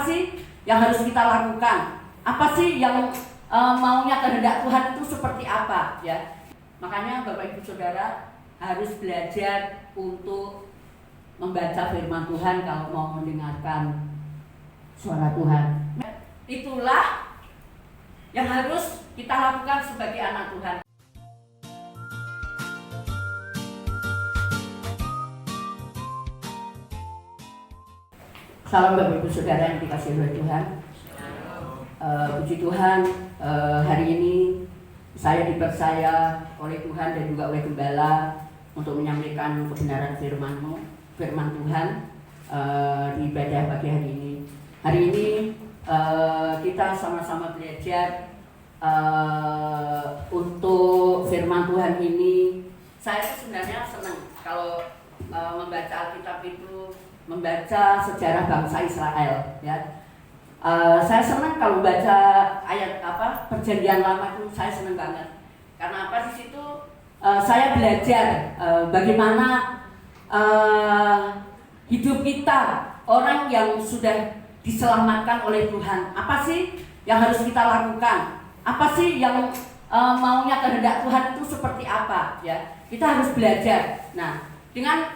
sih yang harus kita lakukan? Apa sih yang maunya kehendak Tuhan itu seperti apa? Ya, makanya Bapak Ibu Saudara harus belajar untuk membaca firman Tuhan kalau mau mendengarkan suara Tuhan. Itulah yang harus kita lakukan sebagai anak Tuhan. Salam Bapak Ibu Saudara yang dikasihi oleh Tuhan. Puji Tuhan, hari ini saya dipercaya oleh Tuhan dan juga oleh Gembala untuk menyampaikan kebenaran firman Tuhan di ibadah pagi hari ini. Hari ini kita sama-sama belajar untuk firman Tuhan ini. Saya sebenarnya senang kalau membaca Alkitab itu, membaca sejarah bangsa Israel, ya. Saya senang kalau baca ayat Perjanjian Lama itu, saya senang banget. Karena apa, di situ saya belajar bagaimana hidup kita, orang yang sudah diselamatkan oleh Tuhan. Apa sih yang harus kita lakukan? Apa sih yang maunya kehendak Tuhan itu seperti apa? Ya, kita harus belajar. Nah, dengan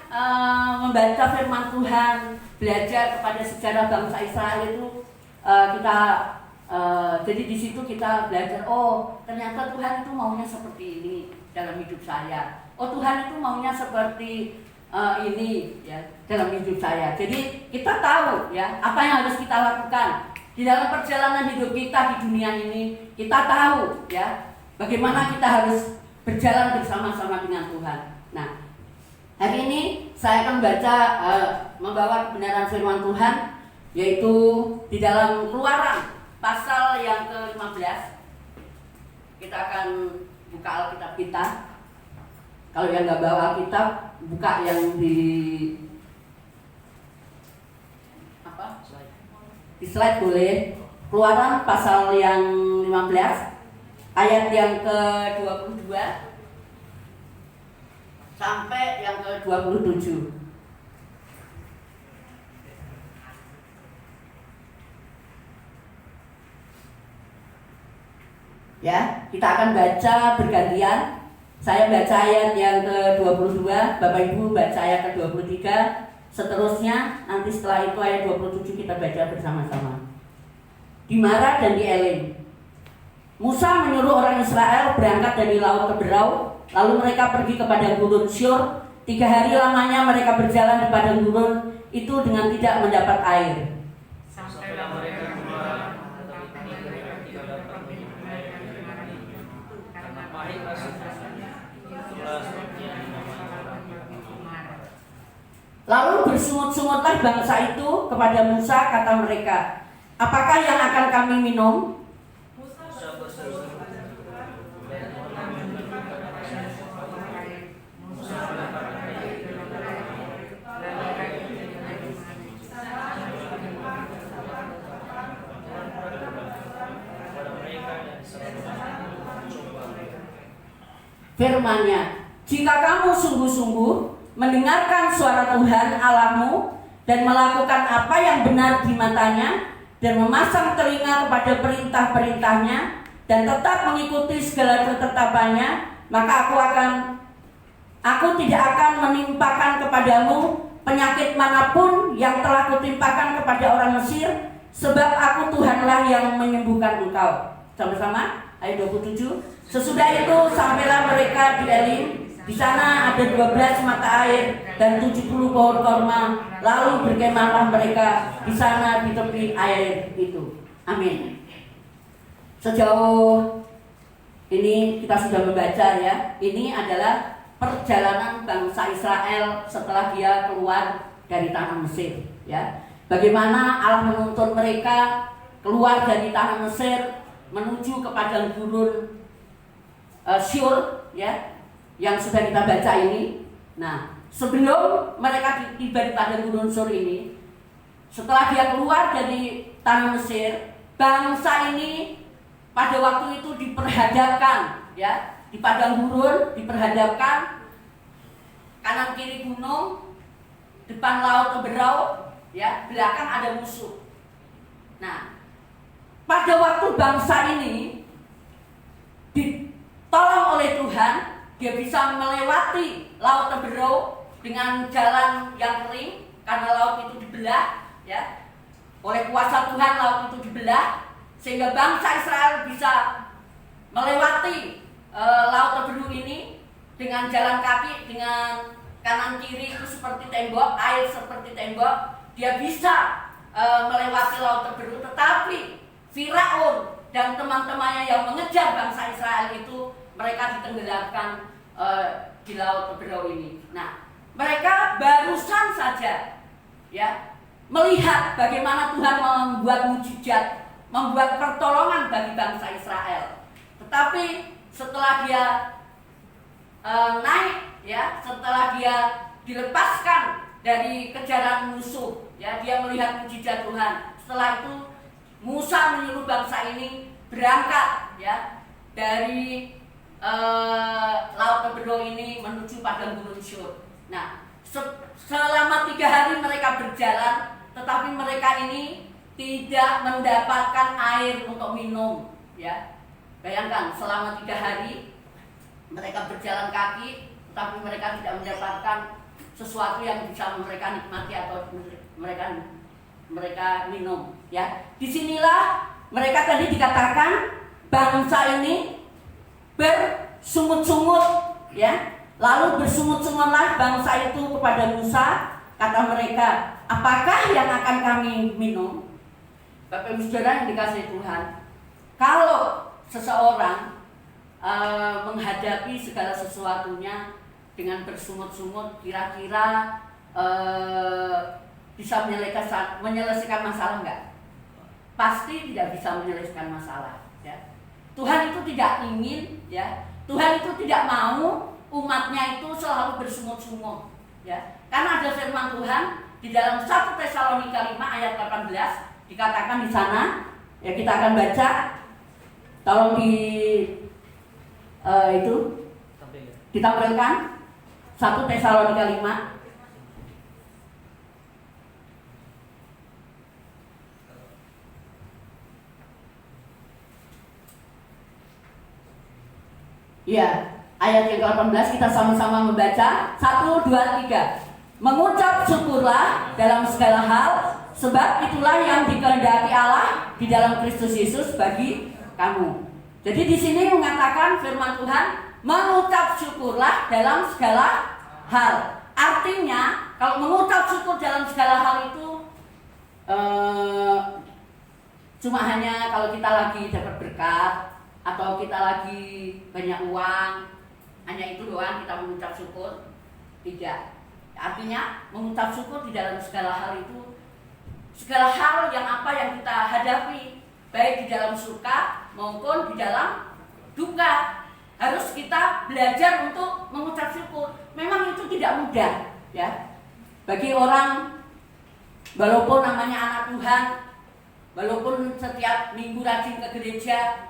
membaca firman Tuhan, belajar kepada sejarah bangsa Israel itu, jadi di situ kita belajar, oh ternyata Tuhan itu maunya seperti ini dalam hidup saya. Oh Tuhan itu maunya seperti ini ya dalam hidup saya. Jadi kita tahu ya apa yang harus kita lakukan di dalam perjalanan hidup kita di dunia ini. Kita tahu ya bagaimana kita harus berjalan bersama-sama dengan Tuhan. Nah, hari ini saya akan membawa kebenaran firman Tuhan, yaitu di dalam Keluaran pasal yang ke-15. Kita akan buka Alkitab kita. Kalau yang nggak bawa Alkitab, buka yang di slide boleh. Keluaran pasal yang 15 ayat yang ke-22 sampai yang ke-27. Ya, kita akan baca bergantian. Saya baca ayat yang ke-22, Bapak Ibu baca ayat ke-23, seterusnya nanti setelah itu ayat 27 kita baca bersama-sama. Di Mara dan di Elim, Musa menyuruh orang Israel berangkat dari laut Teberau, lalu mereka pergi ke padang gurun Syur. 3 hari lamanya mereka berjalan di padang gurun itu dengan tidak mendapat air. Sampailah mereka keluar, karena pahit rasanya. Lalu bersungut-sungutlah bangsa itu kepada Musa, kata mereka, apakah yang akan kami minum? Firman-Nya, jika kamu sungguh-sungguh mendengarkan suara Tuhan Allahmu dan melakukan apa yang benar di matanya dan memasang telinga kepada perintah-perintahnya dan tetap mengikuti segala ketetapannya, maka aku tidak akan menimpakan kepadamu penyakit manapun yang telah kutimpakan kepada orang Mesir, sebab aku Tuhanlah yang menyembuhkan engkau. Sama-sama ayat 27. Sesudah itu sampailah mereka di Elim. Di sana ada 12 mata air dan 70 pohon korma. Lalu berkemahlah mereka di sana di tepi air itu. Amin. Sejauh ini kita sudah membaca ya. Ini adalah perjalanan bangsa Israel setelah dia keluar dari tanah Mesir. Ya. Bagaimana Allah menuntun mereka keluar dari tanah Mesir menuju ke padang gurun Syur, ya, yang sudah kita baca ini. Nah, sebelum mereka tiba di padang gurun Syur ini, setelah dia keluar dari tanah Mesir, bangsa ini pada waktu itu diperhadapkan, ya, di padang gurun diperhadapkan kanan kiri gunung, depan laut Teberau, ya, belakang ada musuh. Nah, pada waktu bangsa ini ditolong oleh Tuhan, dia bisa melewati laut Teberau dengan jalan yang kering karena laut itu dibelah, ya. Oleh kuasa Tuhan laut itu dibelah sehingga bangsa Israel bisa melewati laut Teberau ini dengan jalan kaki, dengan kanan kiri itu seperti tembok, air seperti tembok. Dia bisa melewati laut Teberau, tetapi Firaun dan teman-temannya yang mengejar bangsa Israel itu mereka ditenggelamkan di laut Teberau ini. Nah, mereka barusan saja ya melihat bagaimana Tuhan membuat mujizat, membuat pertolongan bagi bangsa Israel. Tetapi setelah dia naik, ya, setelah dia dilepaskan dari kejaran musuh, ya, dia melihat mujizat Tuhan. Setelah itu Musa menyuruh bangsa ini berangkat, ya, dari laut Teberau ini menuju padang gurun Syur. Nah, selama 3 hari mereka berjalan, tetapi mereka ini tidak mendapatkan air untuk minum, ya. Bayangkan selama 3 hari mereka berjalan kaki, tetapi mereka tidak mendapatkan sesuatu yang bisa mereka nikmati atau mereka minum, ya. Disinilah mereka tadi dikatakan bangsa ini bersungut-sungut, ya. Lalu bersungut-sungutlah bangsa itu kepada Musa, kata mereka, apakah yang akan kami minum? Bapak Ibu Saudara yang dikasihi Tuhan, kalau seseorang menghadapi segala sesuatunya dengan bersungut-sungut, kira-kira bisa menyelesaikan masalah enggak? Pasti tidak bisa menyelesaikan masalah, ya. Tuhan itu tidak ingin, ya. Tuhan itu tidak mau umatnya itu selalu bersungut-sungut, ya. Karena ada firman Tuhan di dalam 1 Tesalonika 5 ayat 18 dikatakan di sana, ya, kita akan baca. Tolong itu ditampilkan 1 Tesalonika 5. Ya, ayat yang ke-18 kita sama-sama membaca. 1, 2, 3. Mengucap syukurlah dalam segala hal, sebab itulah yang dikehendaki Allah di dalam Kristus Yesus bagi kamu. Jadi di sini mengatakan firman Tuhan, mengucap syukurlah dalam segala hal. Artinya, kalau mengucap syukur dalam segala hal itu cuma hanya kalau kita lagi dapat berkat atau kita lagi banyak uang, hanya itu doang kita mengucap syukur. Tidak. Artinya mengucap syukur di dalam segala hal itu, segala hal yang apa yang kita hadapi, baik di dalam suka maupun di dalam duka, harus kita belajar untuk mengucap syukur. Memang itu tidak mudah, ya. Bagi orang, walaupun namanya anak Tuhan, walaupun setiap minggu rajin ke gereja,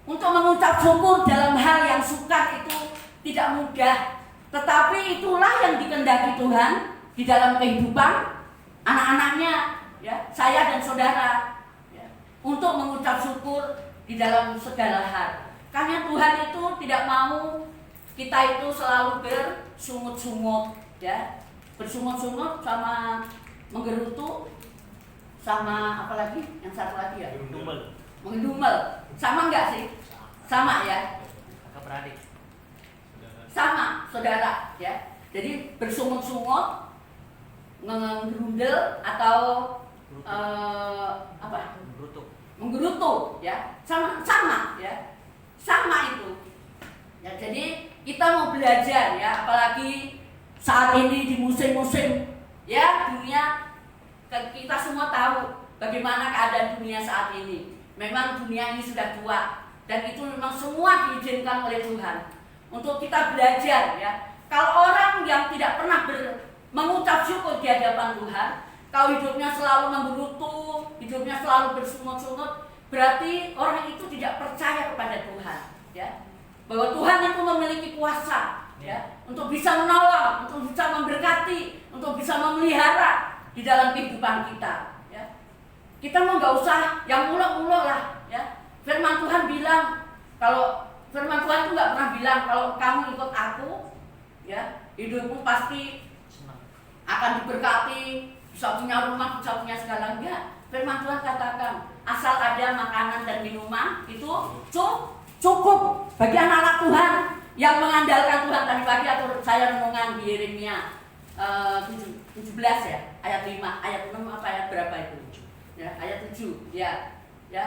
untuk mengucap syukur dalam hal yang sukar itu tidak mudah. Tetapi itulah yang dikehendaki Tuhan di dalam kehidupan anak-anaknya, ya, saya dan saudara, ya, untuk mengucap syukur di dalam segala hal. Karena Tuhan itu tidak mau kita itu selalu bersungut-sungut, ya, bersungut-sungut sama menggerutu, sama apa lagi? Yang satu lagi ya? Mengedumel. Sama enggak sih? Sama ya? Kakak beradik. Sama, saudara, ya. Jadi bersungut-sungut, ngerundel atau apa? Menggerutu, ya. Sama, ya. Sama itu. Ya, jadi kita mau belajar, ya, apalagi saat ini di musim-musim, ya, dunia, kita semua tahu bagaimana keadaan dunia saat ini. Memang dunia ini sudah tua dan itu memang semua diizinkan oleh Tuhan untuk kita belajar, ya. Kalau orang yang tidak pernah mengucap syukur di hadapan Tuhan, kalau hidupnya selalu menggerutu, hidupnya selalu bersungut-sungut, berarti orang itu tidak percaya kepada Tuhan, ya. Bahwa Tuhan itu memiliki kuasa, ya, untuk bisa menolong, untuk bisa memberkati, untuk bisa memelihara di dalam kehidupan kita, ya. Kita mau nggak usah yang muluk-muluk lah, ya. Firman Tuhan bilang, kalau firman Tuhan itu nggak pernah bilang kalau kamu ikut aku, ya, hidupmu pasti akan diberkati, bisa punya rumah, bisa punya segala. Enggak. Firman Tuhan katakan, asal ada makanan dan minuman itu cukup bagi anak-anak Tuhan yang mengandalkan Tuhan. Tadi pagi atau saya renungan di Yeremia 17 ya, ayat 5, ayat 6 apa ayat berapa itu? Ya, ayat 7. Ya.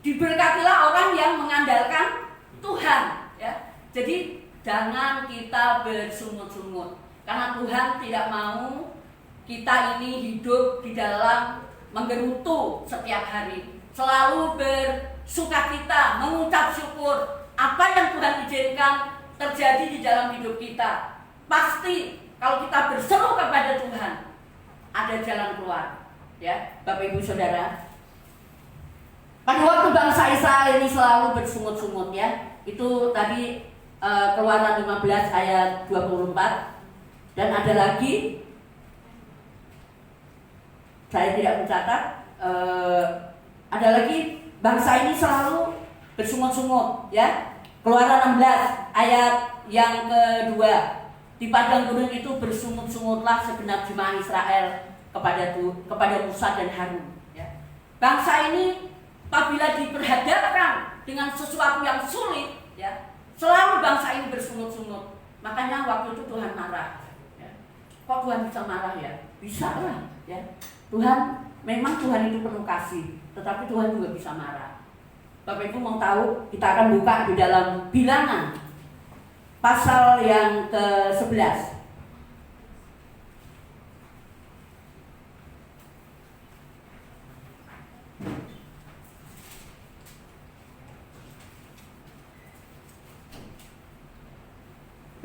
Diberkatilah orang yang mengandalkan Tuhan, ya. Jadi jangan kita bersungut-sungut, karena Tuhan tidak mau kita ini hidup di dalam menggerutu setiap hari. Selalu bersukacita, mengucap syukur apa yang Tuhan izinkan terjadi di dalam hidup kita. Pasti kalau kita berseru kepada Tuhan, ada jalan keluar. Ya, Bapak Ibu Saudara. Pada waktu bangsa Israel ini selalu bersungut-sungut, ya. Itu tadi Keluaran 15 ayat 24. Dan ada lagi, saya tidak mencatat, ada lagi bangsa ini selalu bersungut-sungut, ya. Keluaran 16 ayat yang kedua. Di padang gurun itu bersungut-sungutlah segenap jemaah Israel kepada Musa dan Harun, ya. Bangsa ini apabila diperhadapkan dengan sesuatu yang sulit, ya, selalu bangsa ini bersungut-sungut. Makanya waktu itu Tuhan marah, ya. Kok Tuhan bisa marah, ya? Bisa lah, ya. Tuhan, memang Tuhan itu penuh kasih, tetapi Tuhan juga bisa marah. Bapak Ibu mau tahu, kita akan buka di dalam Bilangan pasal yang ke-11.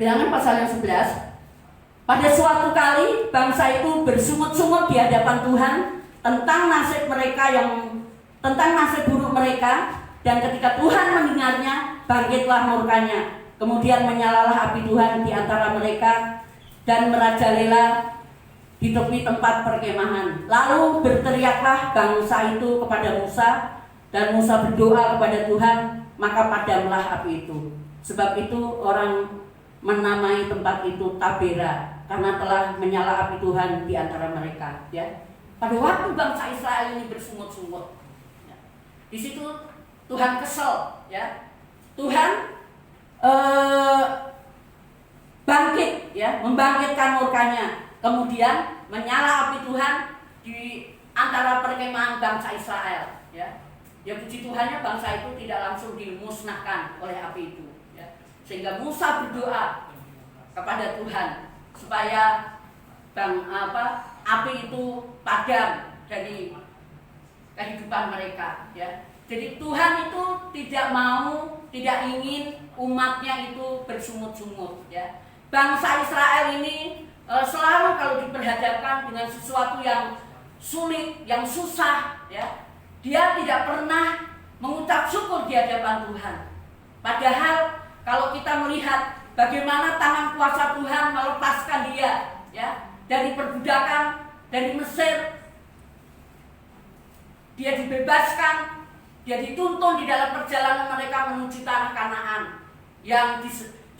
Bilangan pasal yang 11. Pada suatu kali bangsa itu bersungut-sungut di hadapan Tuhan tentang nasib buruk mereka, dan ketika Tuhan mendengarnya, bangkitlah murkanya. Kemudian menyalalah api Tuhan di antara mereka dan merajalela di tepi tempat perkemahan. Lalu berteriaklah bangsa itu kepada Musa, dan Musa berdoa kepada Tuhan, maka padamlah api itu. Sebab itu orang menamai tempat itu Tabera, karena telah menyala api Tuhan di antara mereka, ya. Pada waktu bangsa Israel ini bersungut-sungut, ya, di situ Tuhan kesel, ya. Tuhan bangkit, ya, membangkitkan murkanya, kemudian menyala api Tuhan di antara perkemahan bangsa Israel, ya. Ya, puji Tuhannya bangsa itu tidak langsung dimusnahkan oleh api itu. Sehingga Musa berdoa kepada Tuhan supaya api itu padam dari kehidupan mereka, ya. Jadi Tuhan itu tidak ingin umatnya itu bersungut-sungut, ya. Bangsa Israel ini selalu kalau diperhadapkan dengan sesuatu yang sulit, yang susah, ya, dia tidak pernah mengucap syukur di hadapan Tuhan. Padahal kalau kita melihat bagaimana tangan kuasa Tuhan melepaskan dia, ya, dari perbudakan dari Mesir, dia dibebaskan, dia dituntun di dalam perjalanan mereka menuju tanah Kanaan yang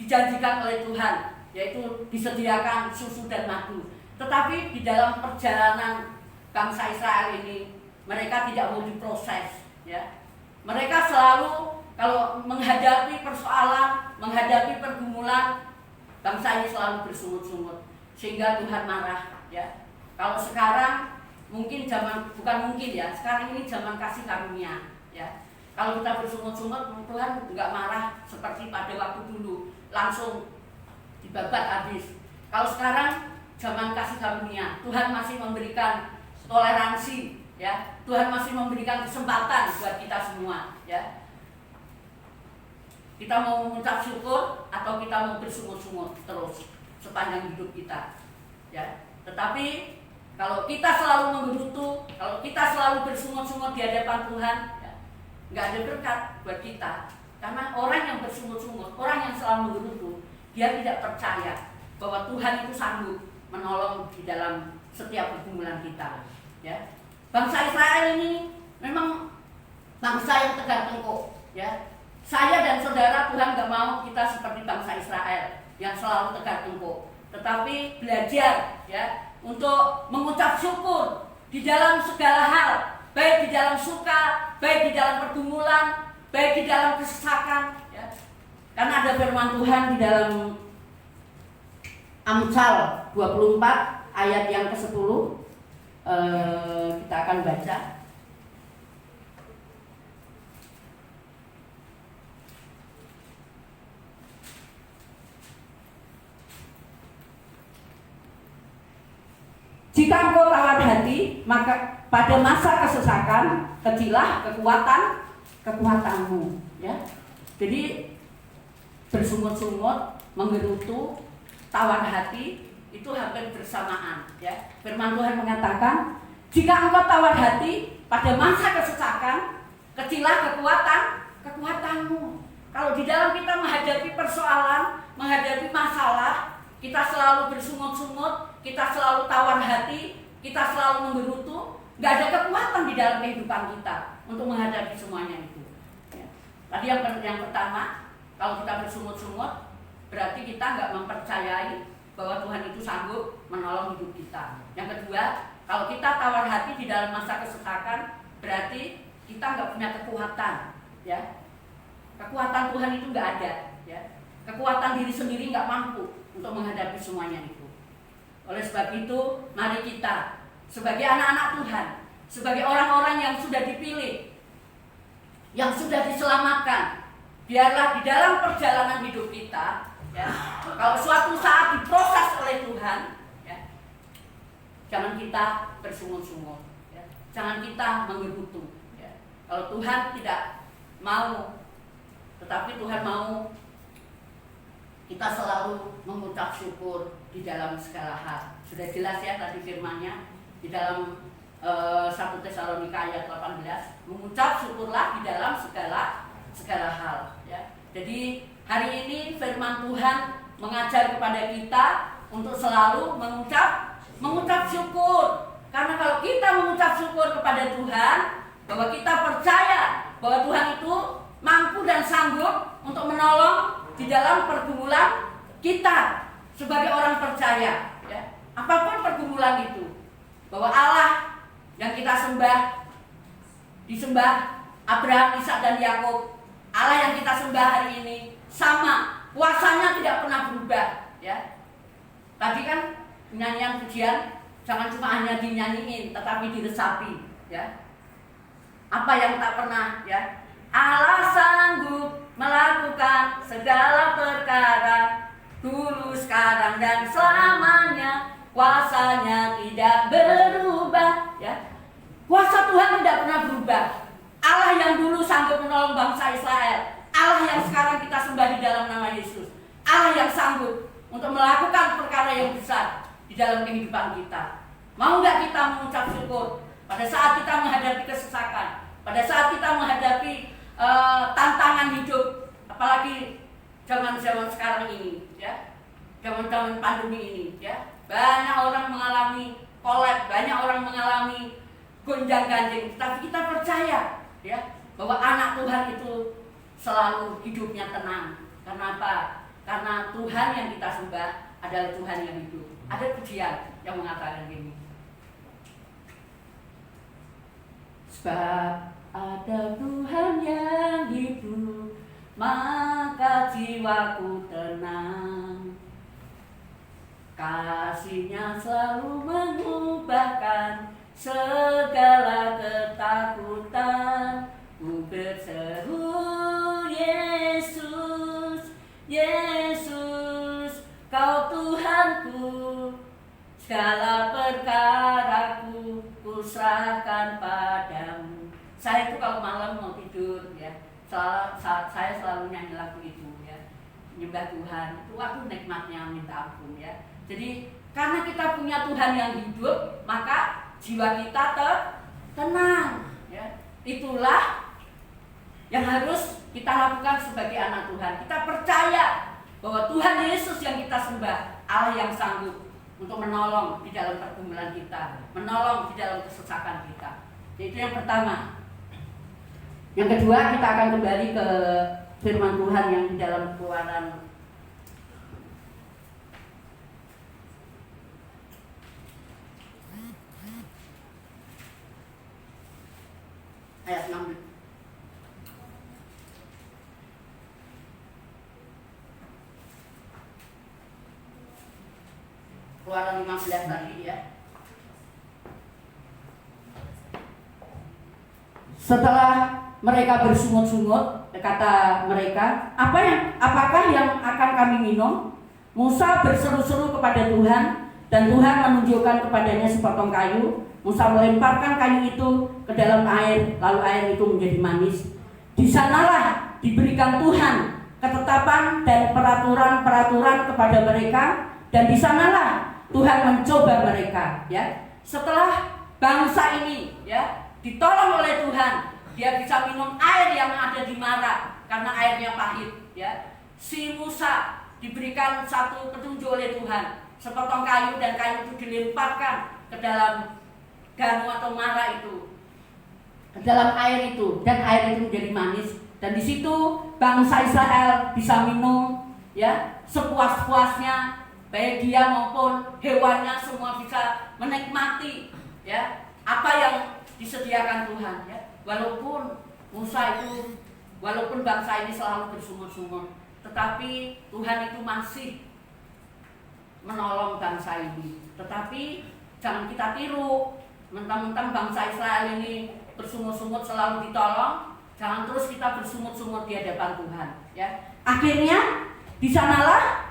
dijanjikan oleh Tuhan, yaitu disediakan susu dan madu. Tetapi di dalam perjalanan bangsa Israel ini, mereka tidak mau diproses, ya. Mereka selalu kalau menghadapi persoalan, menghadapi pergumulan, bangsa ini selalu bersungut-sungut, sehingga Tuhan marah, ya. Kalau sekarang sekarang ini zaman kasih karunia, ya. Kalau kita bersungut-sungut, Tuhan nggak marah seperti pada waktu dulu, langsung dibabat habis. Kalau sekarang zaman kasih karunia, Tuhan masih memberikan toleransi, ya. Tuhan masih memberikan kesempatan buat kita semua, ya. Kita mau mengucap syukur atau kita mau bersungut-sungut terus sepanjang hidup kita, ya. Tetapi kalau kita selalu menggerutu, kalau kita selalu bersungut-sungut di hadapan Tuhan, ya, nggak ada berkat buat kita. Karena orang yang bersungut-sungut, orang yang selalu menggerutu, dia tidak percaya bahwa Tuhan itu sanggup menolong di dalam setiap pergumulan kita, ya. Bangsa Israel ini memang bangsa yang tegar tengkuk, ya. Saya dan saudara, Tuhan gak mau kita seperti bangsa Israel yang selalu tegar tengkuk, tetapi belajar, ya, untuk mengucap syukur di dalam segala hal, baik di dalam suka, baik di dalam pergumulan, baik di dalam kesesakan, ya. Karena ada firman Tuhan di dalam Amsal 24 ayat yang ke-10. Kita akan baca. Jika engkau tawar hati, maka pada masa kesesakan kecilah kekuatanmu, ya. Jadi bersungut-sungut, menggerutu, tawar hati itu hampir bersamaan, ya. Firman Tuhan mengatakan, jika engkau tawar hati pada masa kesesakan, kecilah kekuatanmu. Kalau di dalam kita menghadapi persoalan, menghadapi masalah, kita selalu bersungut-sungut, kita selalu tawar hati, kita selalu menggerutu, nggak ada kekuatan di dalam kehidupan kita untuk menghadapi semuanya itu, ya. Tadi yang pertama, kalau kita bersungut-sungut, berarti kita nggak mempercayai bahwa Tuhan itu sanggup menolong hidup kita. Yang kedua, kalau kita tawar hati di dalam masa kesesakan, berarti kita nggak punya kekuatan, ya. Kekuatan Tuhan itu nggak ada, ya. Kekuatan diri sendiri nggak mampu untuk menghadapi semuanya itu. Oleh sebab itu, mari kita sebagai anak-anak Tuhan, sebagai orang-orang yang sudah dipilih, yang sudah diselamatkan, biarlah di dalam perjalanan hidup kita, ya, kalau suatu saat diproses oleh Tuhan, ya, jangan kita bersungut-sungut, ya, jangan kita menggerutu, ya. Kalau Tuhan tidak mau, tetapi Tuhan mau kita selalu mengucap syukur di dalam segala hal. Sudah jelas ya tadi firman-Nya di dalam 1 Tesalonika ayat 18, mengucap syukurlah di dalam segala hal, ya. Jadi hari ini firman Tuhan mengajar kepada kita untuk selalu mengucap syukur. Karena kalau kita mengucap syukur kepada Tuhan, bahwa kita percaya bahwa Tuhan itu mampu dan sanggup untuk menolong di dalam pergumulan kita sebagai orang percaya, ya. Apapun pergumulan itu, bahwa Allah yang kita disembah Abraham, Ishak dan Yakub, Allah yang kita sembah hari ini sama, kuasanya tidak pernah berubah, ya. Tadi kan nyanyian pujian jangan cuma hanya dinyanyiin, tetapi diresapi, ya. Apa yang tak pernah, ya. Allah sanggup melakukan segala perkara, dulu, sekarang, dan selamanya. Kuasanya tidak berubah, ya. Kuasa Tuhan tidak pernah berubah. Allah yang dulu sanggup menolong bangsa Israel, Allah yang sekarang kita sembah di dalam nama Yesus, Allah yang sanggup untuk melakukan perkara yang besar di dalam kehidupan kita. Mau nggak kita mengucap syukur pada saat kita menghadapi kesesakan, pada saat kita menghadapi tantangan hidup, apalagi zaman-zaman sekarang ini, ya, zaman-zaman pandemi ini, ya. Banyak orang mengalami kolap, banyak orang mengalami gonjang-ganjing, tapi kita percaya, ya, bahwa anak Tuhan itu selalu hidupnya tenang. Karena apa? Karena Tuhan yang kita sembah adalah Tuhan yang hidup. Ada pujian yang mengatakan gini, sebab ada Tuhan yang hidup, maka jiwaku tenang. Kasih-Nya selalu mengubahkan segala ketakutan. Ku berseru, Yesus, Yesus, Kau Tuhanku, segala perkaraku ku serahkan padamu. Saya itu kalau malam mau tidur, ya, saya selalu nyanyi lagu itu, ya, menyembah Tuhan. Itu aku nikmatnya minta ampun, ya. Jadi karena kita punya Tuhan yang hidup, maka jiwa kita tenang, ya. Itulah yang harus kita lakukan sebagai anak Tuhan. Kita percaya bahwa Tuhan Yesus yang kita sembah, Allah yang sanggup untuk menolong di dalam pergumulan kita, menolong di dalam kesesakan kita. Itu yang pertama. Yang kedua, kita akan kembali ke firman Tuhan yang di dalam Keluaran ayat 6. Keluaran 15 tadi ya. Setelah mereka bersungut-sungut, kata mereka, apakah yang akan kami minum? Musa berseru-seru kepada Tuhan, dan Tuhan menunjukkan kepadanya sepotong kayu. Musa melemparkan kayu itu ke dalam air, lalu air itu menjadi manis. Di sanalah diberikan Tuhan ketetapan dan peraturan-peraturan kepada mereka, dan di sanalah Tuhan mencoba mereka. Ya, setelah bangsa ini ya ditolong oleh Tuhan, dia bisa minum air yang ada di Mara karena airnya pahit. Ya, si Musa diberikan satu petunjuk oleh Tuhan, sepotong kayu, dan kayu itu dilemparkan ke dalam ganu atau Mara itu, ke dalam air itu, dan air itu menjadi manis. Dan di situ bangsa Israel bisa minum ya sepuas-puasnya, baik dia maupun hewannya semua bisa menikmati ya apa yang disediakan Tuhan ya. Walaupun bangsa ini selalu bersungut-sungut, tetapi Tuhan itu masih menolong bangsa ini. Tetapi jangan kita tiru, mentang-mentang bangsa Israel ini bersungut-sungut selalu ditolong, jangan terus kita bersungut-sungut di hadapan Tuhan ya. Akhirnya di sanalah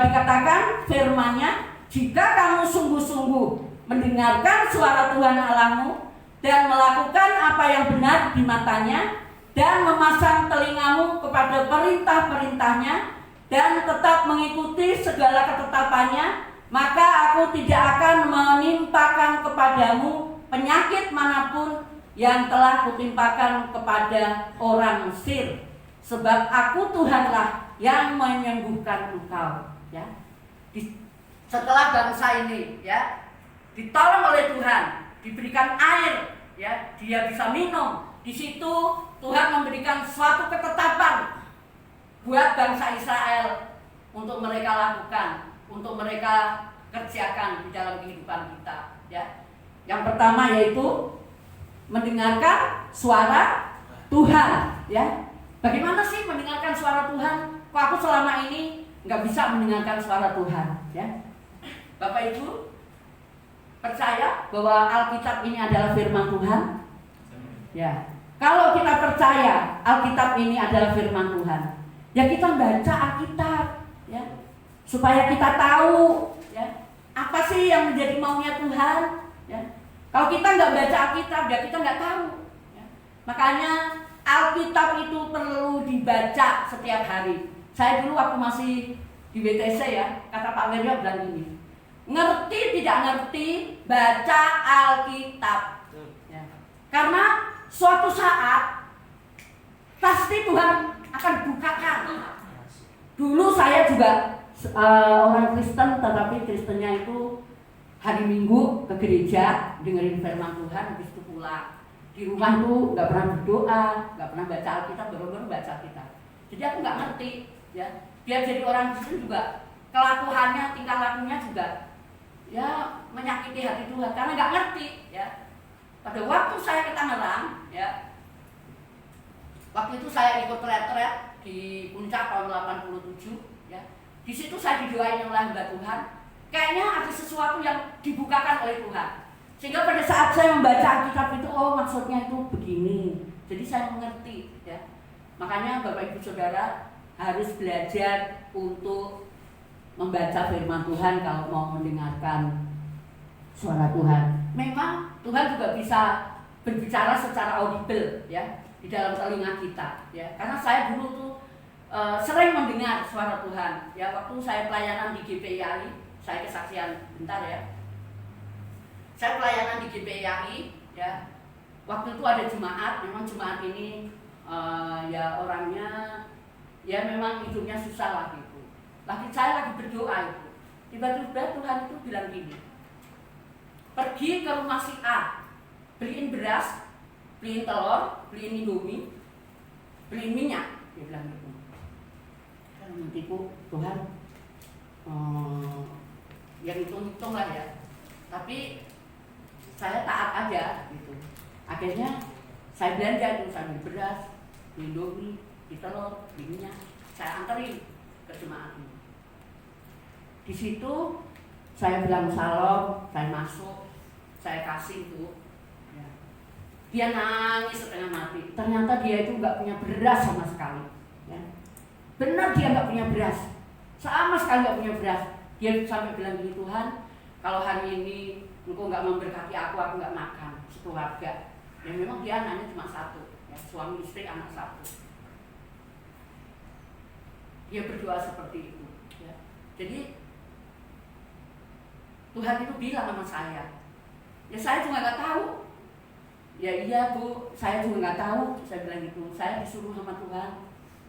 dikatakan firman-Nya, jika kamu sungguh-sungguh mendengarkan suara Tuhan Allahmu dan melakukan apa yang benar di matanya, dan memasang telingamu kepada perintah-perintahnya, dan tetap mengikuti segala ketetapannya, maka aku tidak akan menimpakan kepadamu penyakit manapun yang telah kutimpakan kepada orang Mesir, sebab aku Tuhanlah yang menyembuhkan engkau. Ya. Setelah bangsa ini ya ditolong oleh Tuhan, diberikan air, ya, dia bisa minum. Di situ Tuhan memberikan suatu ketetapan buat bangsa Israel untuk mereka lakukan, untuk mereka kerjakan di dalam kehidupan kita. Ya, yang pertama yaitu mendengarkan suara Tuhan. Ya, bagaimana sih mendengarkan suara Tuhan? Kok aku selama ini nggak bisa mendengarkan suara Tuhan? Ya, Bapak Ibu percaya bahwa Alkitab ini adalah firman Tuhan? Ya. Kalau kita percaya Alkitab ini adalah firman Tuhan, ya kita baca Alkitab ya, supaya kita tahu ya apa sih yang menjadi maunya Tuhan ya. Kalau kita nggak baca Alkitab, ya kita nggak tahu ya. Makanya Alkitab itu perlu dibaca setiap hari. Saya dulu waktu masih di WTC ya, kata Pak Wiryo bilang ini, ngerti tidak ngerti, baca Alkitab ya. Karena suatu saat pasti Tuhan akan bukakan. Dulu saya juga orang Kristen, tetapi Kristennya itu hari Minggu ke gereja dengerin firman Tuhan, habis itu pulang. Di rumah tuh nggak pernah berdoa, nggak pernah baca Alkitab, baru-baru baca Alkitab. Jadi aku nggak ngerti ya. Biar jadi orang Kristen juga kelakuannya, tingkah lakunya juga ya menyakiti hati Tuhan karena nggak ngerti ya. Pada waktu saya ke Tangerang ya, waktu itu saya ikut retret di Puncak tahun 87 ya. Di situ saya didoain oleh hamba Tuhan. Kayaknya ada sesuatu yang dibukakan oleh Tuhan. Sehingga pada saat saya membaca Alkitab itu, oh maksudnya itu begini. Jadi saya mengerti ya. Makanya Bapak Ibu Saudara harus belajar untuk membaca firman Tuhan kalau mau mendengarkan suara Tuhan. Memang Tuhan juga bisa berbicara secara audible ya di dalam telinga kita ya. Karena saya dulu tuh sering mendengar suara Tuhan ya waktu saya pelayanan di GPI. Saya kesaksian bentar ya. Saya pelayanan di GPI ya. Waktu itu ada jemaat, memang jemaat ini ya orangnya ya memang hidupnya susah lah gitu. Saya lagi berdoa itu. Tiba-tiba Tuhan itu bilang gini, pergi ke rumah si A, beliin beras, beliin telur, beliin indomie, beliin minyak. Dia bilang gitu. Nantiku Tuhan, yang hitung-hitung lah ya. Tapi saya taat aja gitu. Akhirnya saya belanja itu, saya beli beras, beli indomie, beli telur, beli minyak, saya anterin ke jemaat ini. Di situ saya bilang salam, saya masuk, saya kasih itu. Ya. Dia nangis setengah mati. Ternyata dia itu nggak punya beras sama sekali. Ya. Benar dia nggak punya beras, sama sekali nggak punya beras. Dia sampai bilang gini, Tuhan, kalau hari ini Engkau nggak memberkati aku nggak makan sekeluarga. Ya memang dia anaknya cuma satu, ya, suami istri anak satu. Dia berdoa seperti itu. Ya. Jadi Tuhan itu bilang sama saya, ya saya juga nggak tahu. Ya iya Bu, saya juga nggak tahu. Saya bilang gitu, saya disuruh sama Tuhan.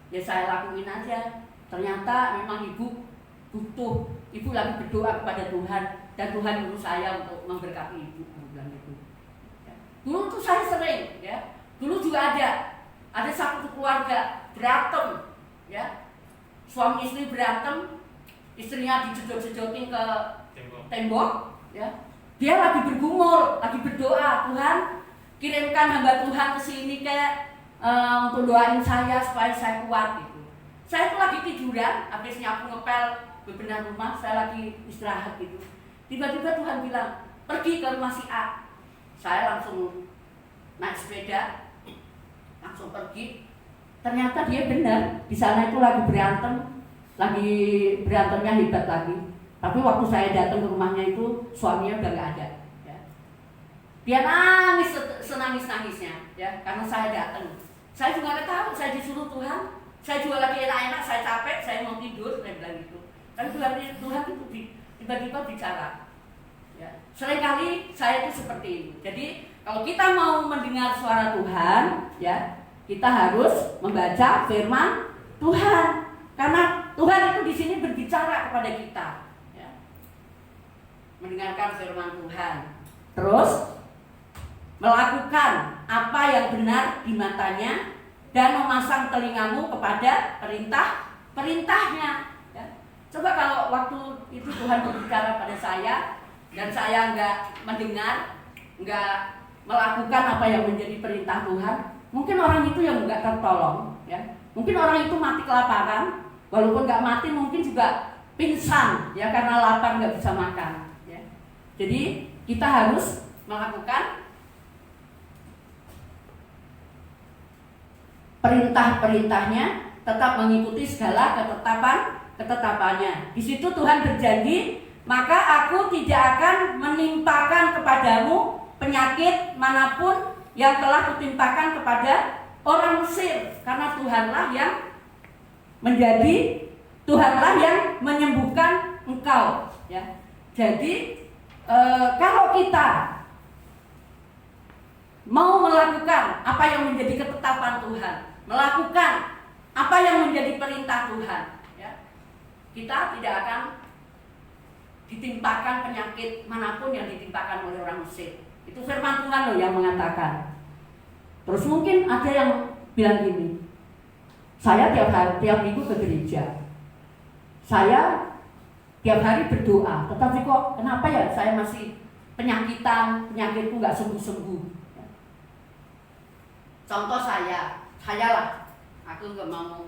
Ya saya lakuin aja. Ternyata memang ibu butuh, ibu lagi berdoa kepada Tuhan dan Tuhan nyuruh saya untuk memberkati ibu. Saya bilang gitu. Ya. Dulu tuh saya sering, ya. Dulu juga ada satu keluarga berantem, ya. Suami istri berantem, istrinya dijejot-jejotin ke tembok, ya. Dia lagi bergumul, lagi berdoa, Tuhan kirimkan hamba Tuhan ke sini untuk doain saya supaya saya kuat gitu. Saya tuh lagi tiduran, habisnya aku ngepel bebenah rumah, saya lagi istirahat gitu. Tiba-tiba Tuhan bilang, pergi ke rumah si A. Saya langsung naik sepeda, langsung pergi. Ternyata dia benar, di sana itu lagi berantemnya hebat lagi. Tapi waktu saya datang ke rumahnya itu suaminya udah nggak ada. Ya. Dia nangis senangis-nangisnya, ya, karena saya datang. Saya juga nggak tahu, saya disuruh Tuhan. Saya juga lagi enak-enak, saya capek, saya mau tidur, saya bilang gitu. Tapi Tuhan itu tiba-tiba bicara. Ya. Seringkali saya itu seperti ini. Jadi kalau kita mau mendengar suara Tuhan, ya, kita harus membaca firman Tuhan. Karena Tuhan itu di sini berbicara kepada kita. Mendengarkan firman Tuhan, terus melakukan apa yang benar di matanya dan memasang telingamu kepada perintahnya. Ya. Coba kalau waktu itu Tuhan berbicara pada saya dan saya nggak mendengar, nggak melakukan apa yang menjadi perintah Tuhan, mungkin orang itu yang nggak tertolong. Ya. Mungkin orang itu mati kelaparan, walaupun nggak mati mungkin juga pingsan, ya, karena lapar nggak bisa makan. Jadi kita harus melakukan perintah-perintahnya, tetap mengikuti segala ketetapannya. Di situ Tuhan berjanji, maka aku tidak akan menimpakan kepadamu penyakit manapun yang telah kutimpakan kepada orang Mesir, karena Tuhanlah yang menyembuhkan engkau. Ya. Jadi kalau kita mau melakukan apa yang menjadi ketetapan Tuhan, melakukan apa yang menjadi perintah Tuhan, ya, kita tidak akan ditimpakan penyakit manapun yang ditimpakan oleh orang Mesir. Itu firman Tuhan loh yang mengatakan. Terus mungkin ada yang bilang gini, saya tiap minggu ke gereja, saya tiap hari berdoa, tetapi kok kenapa ya saya masih penyakitku nggak sembuh-sembuh. Contoh saya lah, aku nggak mau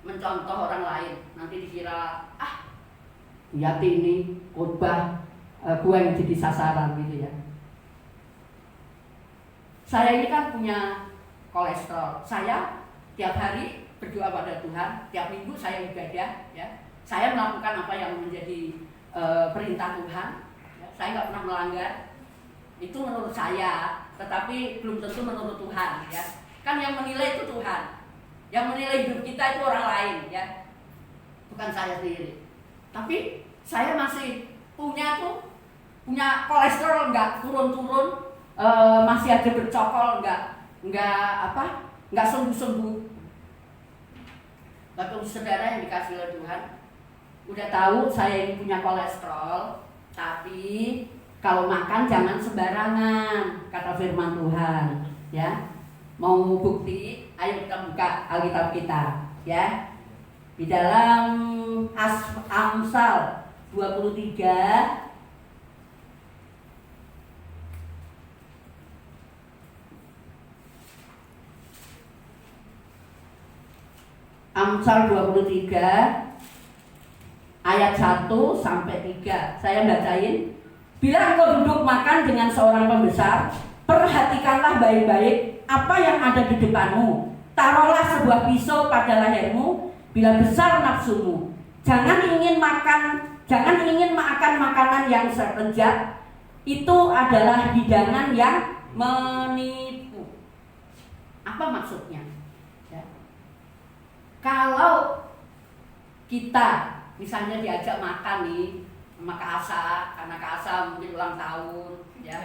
mencontoh orang lain, nanti dikira Yati ini khotbah gue yang jadi sasaran gitu ya. Saya ini kan punya kolesterol, saya tiap hari berdoa pada Tuhan, tiap minggu saya ibadah, ya. Saya melakukan apa yang menjadi perintah Tuhan, ya. Saya nggak pernah melanggar. Itu menurut saya, tetapi belum tentu menurut Tuhan, ya. Kan yang menilai itu Tuhan, yang menilai hidup kita itu orang lain, ya, bukan saya sendiri. Tapi saya masih punya kolesterol nggak turun-turun, masih ada bercokol, nggak sembuh-sembuh. Bapak saudara yang dikasih oleh Tuhan, udah tahu saya ini punya kolesterol, tapi kalau makan jangan sembarangan, kata firman Tuhan, ya. Mau bukti? Ayo kita buka Alkitab kita, ya. Di dalam Amsal 23 Amsal 23 ayat 1 sampai 3. Saya bacain. Bila engkau duduk makan dengan seorang pembesar, perhatikanlah baik-baik apa yang ada di depanmu. Taruhlah sebuah pisau pada lehermu bila besar nafsumu. Jangan ingin makan makanan yang serpejat. Itu adalah hidangan yang menipu. Apa maksudnya? Kalau kita misalnya diajak makan nih sama Kak Asa, karena Kak Asa mungkin ulang tahun, ya,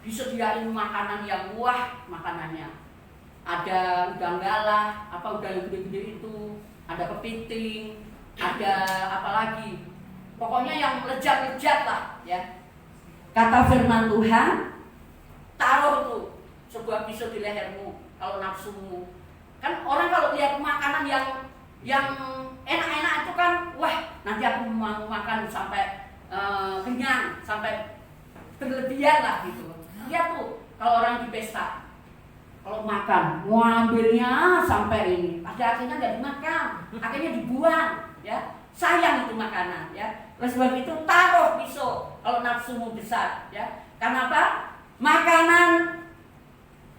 disediain makanan yang wah makanannya. Ada udang galah, apa udang yang gede-gede itu, ada kepiting, ada apa lagi? Pokoknya yang lezat-lezat lah, ya. Kata firman Tuhan, taruh tuh sebuah pisau di lehermu kalau nafsumu. Kan orang kalau lihat makanan yang enak-enak itu kan, wah nanti aku mau makan sampai kenyang, sampai berlebihan lah gitu. Lihat tuh kalau orang di pesta, kalau makan mau ambilnya sampai ini, pada akhirnya nggak dimakan, akhirnya dibuang, ya. Sayang itu makanan, ya. Oleh sebab itu taruh pisau kalau nafsumu besar, ya. Karena apa? Makanan,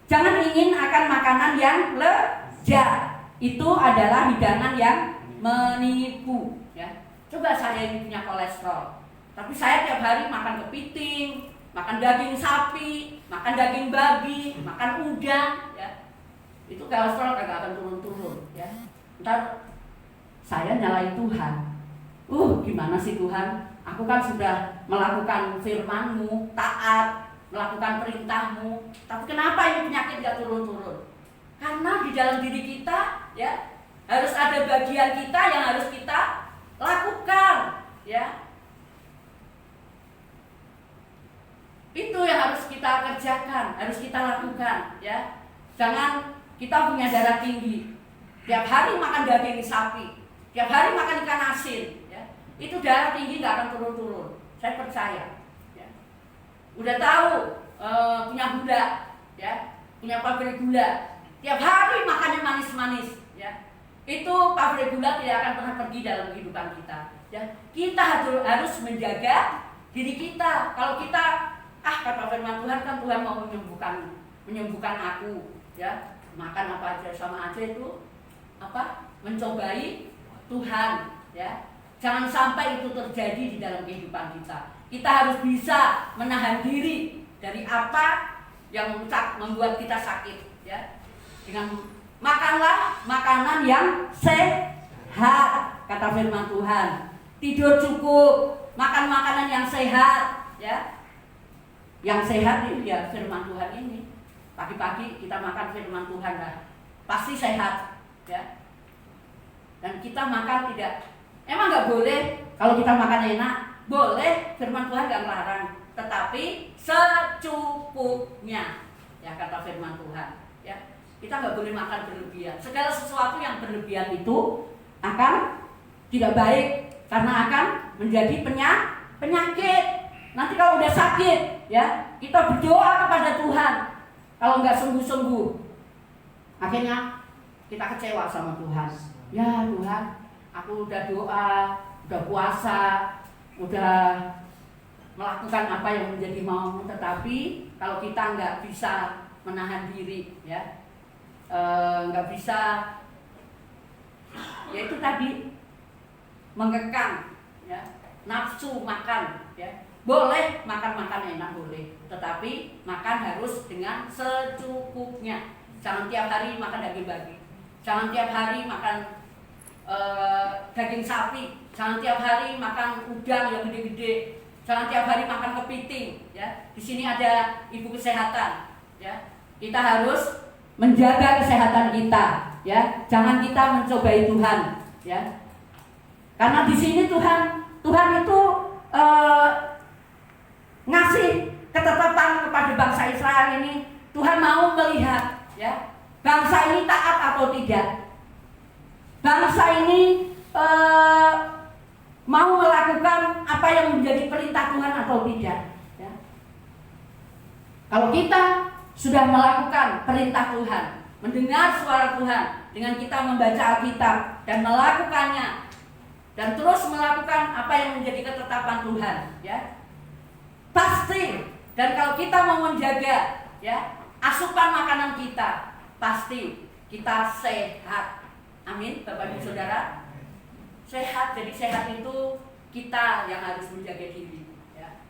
jangan ingin akan makanan yang itu adalah hidangan yang menipu, ya. Coba saya ini punya kolesterol, tapi saya tiap hari makan kepiting, makan daging sapi, makan daging babi, makan udang, ya. Itu kolesterol kagak akan turun-turun, ya. Ntar saya nyalain Tuhan. Gimana sih Tuhan? Aku kan sudah melakukan firman-Mu, taat, melakukan perintah-Mu, tapi kenapa ini penyakit gak turun-turun? Karena di dalam diri kita, ya, harus ada bagian kita yang harus kita lakukan, ya. Itu yang harus kita kerjakan, harus kita lakukan, ya. Jangan kita punya darah tinggi, tiap hari makan daging sapi, tiap hari makan ikan asin, ya. Itu darah tinggi nggak akan turun-turun, saya percaya, ya. Udah tahu punya gula, ya, punya pabrik gula. Tiap hari makannya manis-manis, ya. Itu pabrik gula tidak akan pernah pergi dalam kehidupan kita, ya. Kita harus menjaga diri kita. Kalau kita kata firman Tuhan kan Tuhan mau menyembuhkan aku, ya. Makan apa aja sama aja itu apa? Mencobai Tuhan, ya. Jangan sampai itu terjadi di dalam kehidupan kita. Kita harus bisa menahan diri dari apa yang membuat kita sakit, ya. Dengan makanlah makanan yang sehat, kata firman Tuhan. Tidur cukup, makan makanan yang sehat, ya. Yang sehat ini ya firman Tuhan ini. Pagi-pagi kita makan firman Tuhan lah, pasti sehat, ya. Dan kita makan tidak, emang nggak boleh kalau kita makan enak, boleh, firman Tuhan nggak melarang, tetapi secukupnya, ya, kata firman Tuhan, ya. Kita nggak boleh makan berlebihan. Segala sesuatu yang berlebihan itu akan tidak baik, karena akan menjadi penyakit. Nanti kalau udah sakit, ya, kita berdoa kepada Tuhan. Kalau nggak sembuh-sembuh, akhirnya kita kecewa sama Tuhan. Ya Tuhan, aku udah doa, udah puasa, udah melakukan apa yang menjadi mau, tetapi kalau kita nggak bisa menahan diri, ya, nggak bisa, ya itu tadi mengekang, ya, nafsu makan, ya. Boleh makan enak, boleh, tetapi makan harus dengan secukupnya. Jangan tiap hari makan daging babi, jangan tiap hari makan daging sapi, jangan tiap hari makan udang yang gede-gede, jangan tiap hari makan kepiting, ya. Di sini ada ibu kesehatan, ya. Kita harus menjaga kesehatan kita, ya. Jangan kita mencobai Tuhan, ya. Karena di sini Tuhan itu ngasih ketetapan kepada bangsa Israel ini. Tuhan mau melihat, ya, bangsa ini taat atau tidak. Bangsa ini mau melakukan apa yang menjadi perintah Tuhan atau tidak, ya. Kalau kita sudah melakukan perintah Tuhan, mendengar suara Tuhan dengan kita membaca Alkitab dan melakukannya, dan terus melakukan apa yang menjadi ketetapan Tuhan, ya, pasti. Dan kalau kita mau menjaga, ya, asupan makanan kita, pasti kita sehat. Amin, Bapak Ibu Saudara. Sehat. Jadi sehat itu kita yang harus menjaga diri, ya.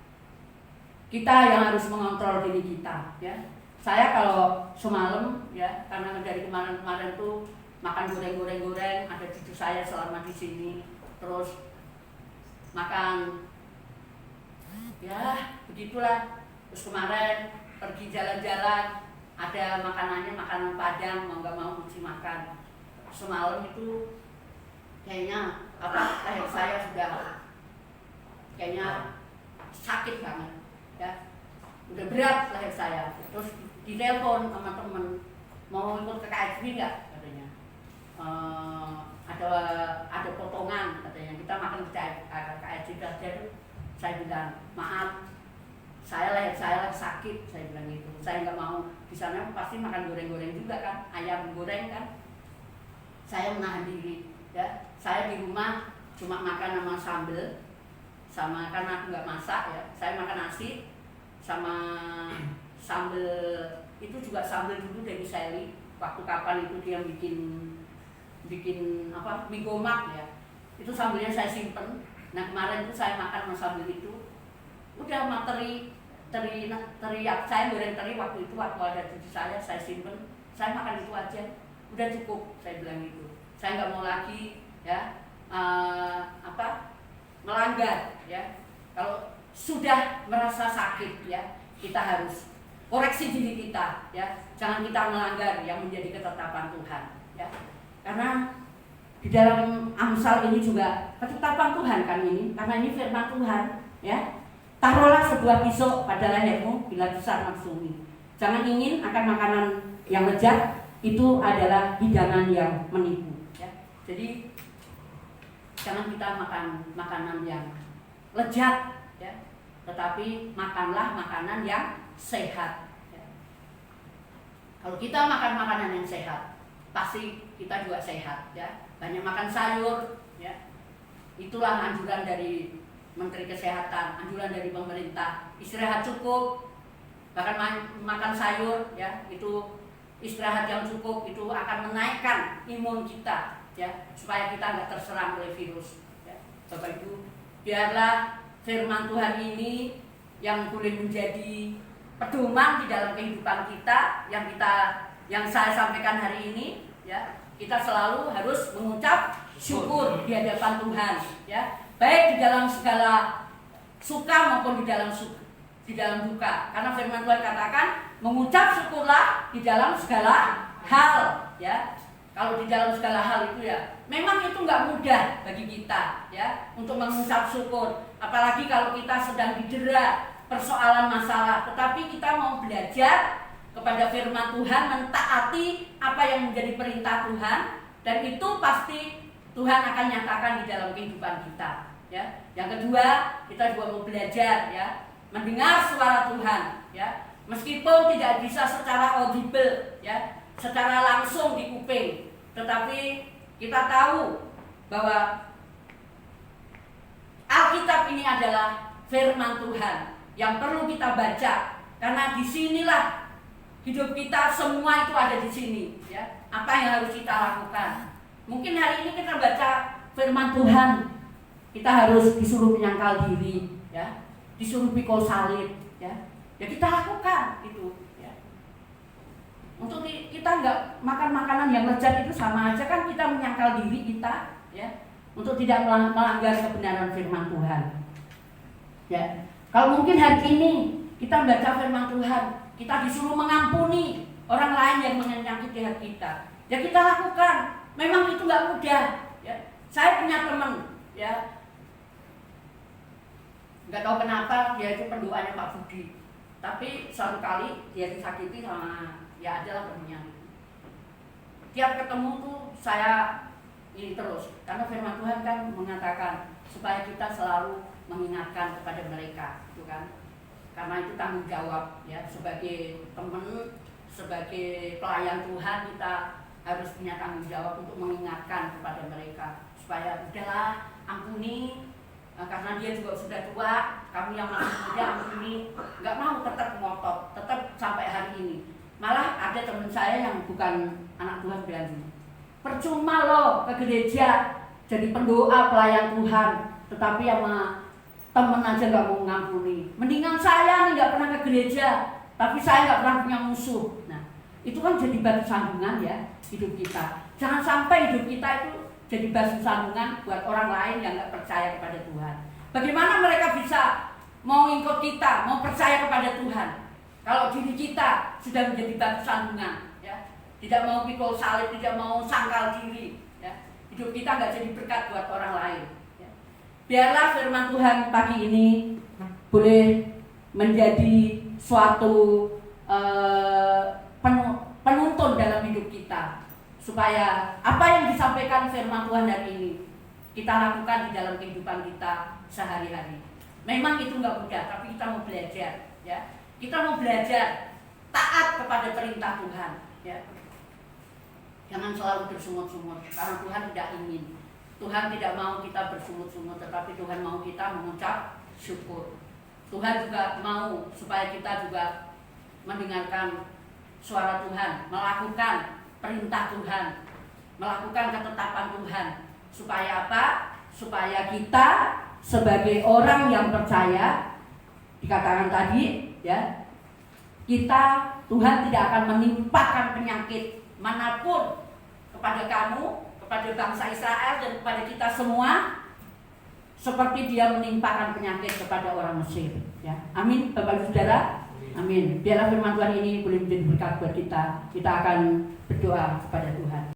Kita yang harus mengontrol diri kita, ya. Saya kalau semalam, ya, karena dari kemarin tuh makan goreng, ada cucu saya selama di sini, terus makan, ya begitulah. Terus kemarin pergi jalan-jalan, ada makanan Padang, mau nggak mau mesti makan. Semalam itu kayaknya leher saya sudah kayaknya sakit banget, ya, udah berat leher saya. Terus ditelepon sama temen, mau ikut ke KSB nggak katanya, ada potongan katanya, kita makan ke KSB saja. Saya bilang maaf, leher saya lagi sakit, saya bilang gitu. Saya nggak mau, di sana pasti makan goreng-goreng juga kan, ayam goreng kan. Saya menahan diri, ya. Saya di rumah cuma makan sama sambel, sama karena aku nggak masak, ya. Saya makan nasi sama sambel, itu juga sambel dulu dari Sally. Waktu kapan itu dia bikin apa, mie gomak, ya. Itu sambelnya saya simpen. Nah kemarin itu saya makan sama sambel itu, udah sama teri saya goreng teri waktu itu, waktu ada cucu saya simpen. Saya makan itu aja, udah cukup, saya bilang gitu. Saya nggak mau lagi, ya, melanggar, ya. Kalau sudah merasa sakit, ya, kita harus koreksi diri kita, ya. Jangan kita melanggar yang menjadi ketetapan Tuhan, ya. Karena di dalam Amsal ini juga ketetapan Tuhan kan ini, karena ini firman Tuhan, ya. Taruhlah sebuah pisau pada lehermu bila besar nafsumu. Jangan ingin akan makanan yang lezat, itu adalah hidangan yang menipu, ya. Jadi jangan kita makan makanan yang lezat, ya, tetapi makanlah makanan yang sehat, ya. Kalau kita makan makanan yang sehat, pasti kita juga sehat, ya. Banyak makan sayur, ya. Itulah anjuran dari Menteri Kesehatan, anjuran dari pemerintah. Istirahat cukup, bahkan makan sayur, ya, itu istirahat yang cukup itu akan menaikkan imun kita, ya, supaya kita nggak terserang oleh virus, ya. Bapak Ibu, biarlah firman Tuhan ini yang boleh menjadi pedoman di dalam kehidupan kita, yang saya sampaikan hari ini, ya. Kita selalu harus mengucap syukur di hadapan Tuhan, ya. Baik di dalam segala suka maupun di dalam duka. Karena firman Tuhan katakan mengucap syukurlah di dalam segala hal, ya. Kalau di dalam segala hal itu, ya, memang itu nggak mudah bagi kita, ya, untuk mengucap syukur. Apalagi kalau kita sedang didera persoalan masalah. Tetapi kita mau belajar kepada firman Tuhan, mentaati apa yang menjadi perintah Tuhan, dan itu pasti Tuhan akan nyatakan di dalam kehidupan kita, ya. Yang kedua, kita juga mau belajar, ya, mendengar suara Tuhan, ya. Meskipun tidak bisa secara audible, ya, secara langsung di kuping, tetapi kita tahu bahwa Alkitab ini adalah firman Tuhan yang perlu kita baca, karena disinilah hidup kita semua itu ada di sini, ya. Apa yang harus kita lakukan? Mungkin hari ini kita baca firman Tuhan, kita harus disuruh menyangkal diri, ya, disuruh pikul salib, ya. Ya kita lakukan itu, ya. Untuk kita nggak makan makanan yang lezat itu sama aja kan kita menyangkal diri kita, ya, untuk tidak melanggar kebenaran firman Tuhan, ya. Kalau mungkin hari ini kita baca firman Tuhan, kita disuruh mengampuni orang lain yang menyakiti hati kita, ya kita lakukan. Memang itu nggak mudah, ya. Saya punya teman, ya. Nggak tahu kenapa dia itu pendoanya Pak Budi, tapi suatu kali dia disakiti sama ya adalah pendoanya. Tiap ketemu tuh saya ini terus, karena firman Tuhan kan mengatakan supaya kita selalu mengingatkan kepada mereka, gitu kan? Karena itu tanggung jawab ya, sebagai teman, sebagai pelayan Tuhan kita harus punya tanggung jawab untuk mengingatkan kepada mereka supaya udahlah ampuni, karena dia juga sudah tua, kami yang masih muda ampuni, nggak mau tetap ngotot, tetap sampai hari ini. Malah ada teman saya yang bukan anak Tuhan bilang gini, percuma loh ke gereja jadi pendoa pelayan Tuhan, tetapi sama temen aja nggak mau ngampuni. Mendingan saya nih nggak pernah ke gereja, tapi saya nggak pernah punya musuh. Nah, itu kan jadi batu sandungan ya hidup kita. Jangan sampai hidup kita itu jadi batu sandungan buat orang lain yang nggak percaya kepada Tuhan. Bagaimana mereka bisa mau ikut kita, mau percaya kepada Tuhan, kalau diri kita sudah menjadi batu sandungan, ya, tidak mau pikul salib, tidak mau sangkal diri, ya, hidup kita nggak jadi berkat buat orang lain. Ya. Biarlah firman Tuhan pagi ini boleh menjadi suatu penuntun dalam hidup kita, supaya apa yang disampaikan firman Tuhan hari ini kita lakukan di dalam kehidupan kita sehari-hari. Memang itu nggak mudah, tapi kita mau belajar, ya. Kita mau belajar taat kepada perintah Tuhan, ya. Jangan selalu bersungut-sungut, karena Tuhan tidak ingin. Tuhan tidak mau kita bersungut-sungut, tetapi Tuhan mau kita mengucap syukur. Tuhan juga mau supaya kita juga mendengarkan suara Tuhan, melakukan perintah Tuhan, melakukan ketetapan Tuhan. Supaya apa? Supaya kita sebagai orang yang percaya, dikatakan tadi, ya, kita, Tuhan tidak akan menimpakan penyakit manapun kepada kamu, kepada bangsa Israel, dan kepada kita semua, seperti dia menimpakan penyakit kepada orang Mesir, ya. Amin, Bapak Ibu Saudara. Amin. Biarlah firman Tuhan ini boleh menjadi berkat buat kita. Kita akan berdoa kepada Tuhan.